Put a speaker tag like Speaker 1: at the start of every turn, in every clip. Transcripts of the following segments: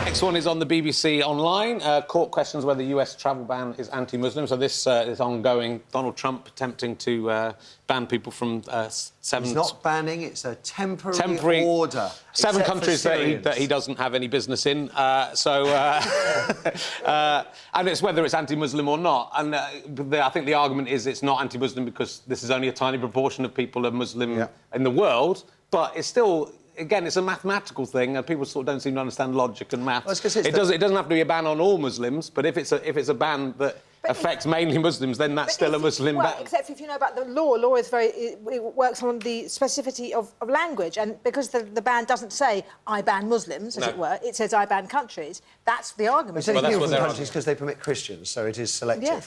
Speaker 1: next one is on the BBC Online. Court questions whether the US travel ban is anti-Muslim. So this is ongoing. Donald Trump attempting to ban people from seven...
Speaker 2: It's not banning, it's a temporary order.
Speaker 1: 7 countries that he doesn't have any business in. And it's whether it's anti-Muslim or not. And I think the argument is it's not anti-Muslim because this is only a tiny proportion of people are Muslim in the world. But it's still... Again, it's a mathematical thing, and people sort of don't seem to understand logic and maths.
Speaker 2: Well, it
Speaker 1: doesn't have to be a ban on all Muslims, but if it's a ban that affects mainly Muslims, then that's still a Muslim ban.
Speaker 3: Except if you know about the law. Law is it works on the specificity of language, and because the ban doesn't say I ban Muslims, as it were, it says I ban countries. That's the argument.
Speaker 2: It's only people from countries because they permit Christians, so it is selective.
Speaker 3: Yeah.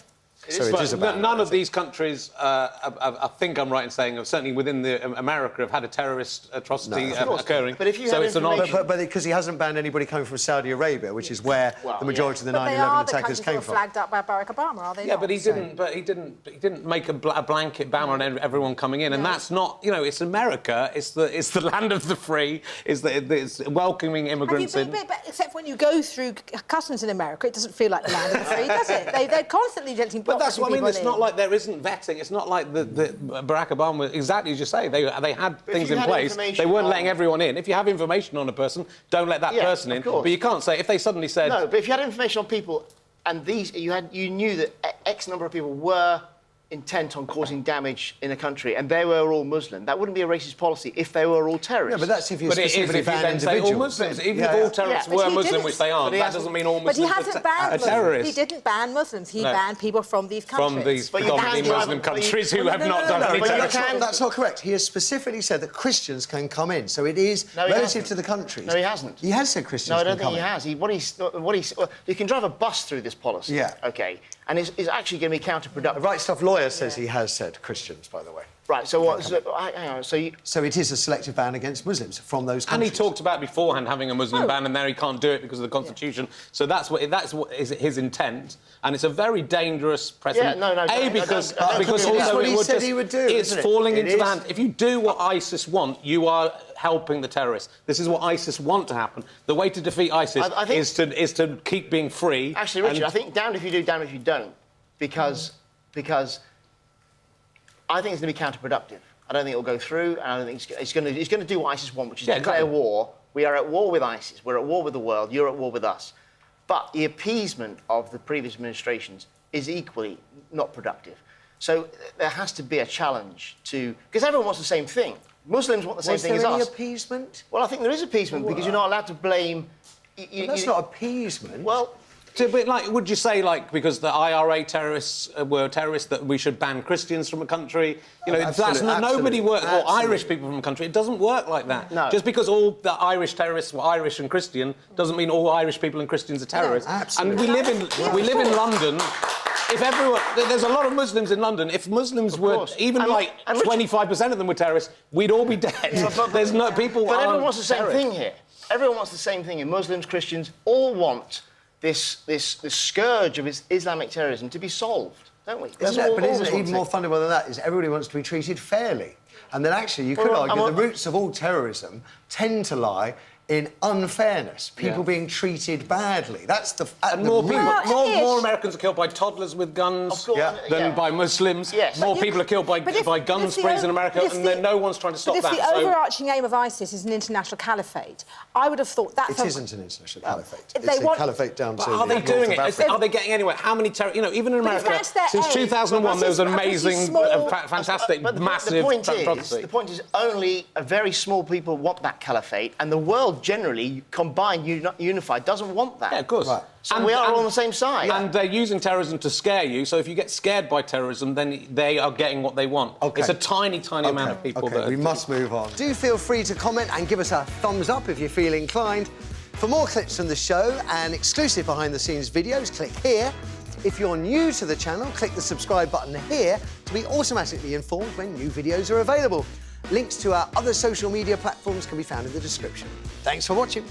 Speaker 1: So it is a ban. None of these countries, I think I'm right in saying, certainly within America, have had a terrorist atrocity occurring.
Speaker 4: But if you
Speaker 2: but because he hasn't banned anybody coming from Saudi Arabia, which is where the majority of the 9/11 attackers came from.
Speaker 3: Flagged up by Barack Obama, are they?
Speaker 1: Yeah, but he didn't. But he didn't make a blanket ban on everyone coming in, and that's not. You know, it's America. It's the land of the free. It's welcoming immigrants in.
Speaker 3: But except when you go through customs in America, it doesn't feel like the land of the free, does it? They're constantly letting.
Speaker 1: But that's what I mean. It's not like there isn't vetting. It's not like the Barack Obama. Exactly as you say, they had things in place. They weren't letting everyone in. If you have information on a person, don't let that person in. But you can't say if they suddenly said
Speaker 4: no. But if you had information on people, and you knew that X number of people were intent on causing damage in a country, and they were all Muslim, that wouldn't be a racist policy if they were all terrorists.
Speaker 2: Yeah, but that's if you specifically ban individuals.
Speaker 1: All Muslims, even if all terrorists were Muslim, which they aren't, that doesn't mean all Muslims are terrorists.
Speaker 3: He didn't ban Muslims. He banned people from these countries.
Speaker 1: From these predominantly Muslim countries who have not done any terrorism.
Speaker 2: That's not correct. He has specifically said that Christians can come in, so it is relative to the countries.
Speaker 4: No, he hasn't.
Speaker 2: He has said Christians can come in.
Speaker 4: No, I don't think he has. You can drive a bus through this policy.
Speaker 2: Yeah.
Speaker 4: OK. And it's actually going to be counterproductive.
Speaker 2: The Right Stuff lawyer says he has said Christians, by the way.
Speaker 4: Right, so what... So
Speaker 2: it is a selective ban against Muslims from those countries.
Speaker 1: And he talked about beforehand having a Muslim ban, and now he can't do it because of the Constitution. So that's what is his intent, and it's a very dangerous precedent. Because also
Speaker 2: what he said he would do.
Speaker 1: It's falling into the hand. If you do what ISIS want, you are helping the terrorists. This is what ISIS want to happen. The way to defeat ISIS is to keep being free.
Speaker 4: Actually, Richard, I think damned if you do, damned if you don't, because I think it's going to be counterproductive. I don't think it'll go through, and I don't think it's going to do what ISIS want, which is declare war. We are at war with ISIS. We're at war with the world. You're at war with us. But the appeasement of the previous administrations is equally not productive. So there has to be a challenge to... Because everyone wants the same thing. Muslims want the same thing as us.
Speaker 2: Was there any appeasement?
Speaker 4: Well, I think there is appeasement because you're not allowed to blame...
Speaker 2: That's not appeasement.
Speaker 4: Well...
Speaker 1: would you say, because the IRA terrorists were terrorists, that we should ban Christians from a country? You know, nobody works, or Irish people from a country. It doesn't work like that.
Speaker 4: No.
Speaker 1: Just because all the Irish terrorists were Irish and Christian doesn't mean all Irish people and Christians are terrorists.
Speaker 2: No, absolutely.
Speaker 1: And we live in London. If there's a lot of Muslims in London. If Muslims were even 25% of them were terrorists, we'd all be dead. There's no people.
Speaker 4: But everyone wants the same thing here. Everyone wants the same thing. And Muslims, Christians, all want this scourge of Islamic terrorism to be solved, don't we?
Speaker 2: But isn't it even more fundamental than that? Is everybody wants to be treated fairly, and then actually you could argue the roots of all terrorism tend to lie in unfairness, people being treated badly. That's the
Speaker 1: more Americans are killed by toddlers with guns than by Muslims.
Speaker 4: Yes.
Speaker 1: More people are killed by gun sprays in America, and then no one's trying to stop that.
Speaker 3: But if the overarching aim of ISIS is an international caliphate, I would have thought that's...
Speaker 2: It isn't an international caliphate. It's a caliphate down to...
Speaker 1: Are they doing it? Are they getting anywhere? How many even in America, since 2001, there was an amazing, fantastic, massive atrocity.
Speaker 4: The point is only a very small people want that caliphate, and the world generally, combined, unified, doesn't want that.
Speaker 1: Yeah, of course.
Speaker 2: Right.
Speaker 4: So we are all on the same side.
Speaker 1: And they're using terrorism to scare you, so if you get scared by terrorism, then they are getting what they want. It's a tiny, tiny amount of people that...
Speaker 2: we must move on. Do feel free to comment and give us a thumbs up if you feel inclined. For more clips from the show and exclusive behind-the-scenes videos, click here. If you're new to the channel, click the subscribe button here to be automatically informed when new videos are available. Links to our other social media platforms can be found in the description. Thanks for watching.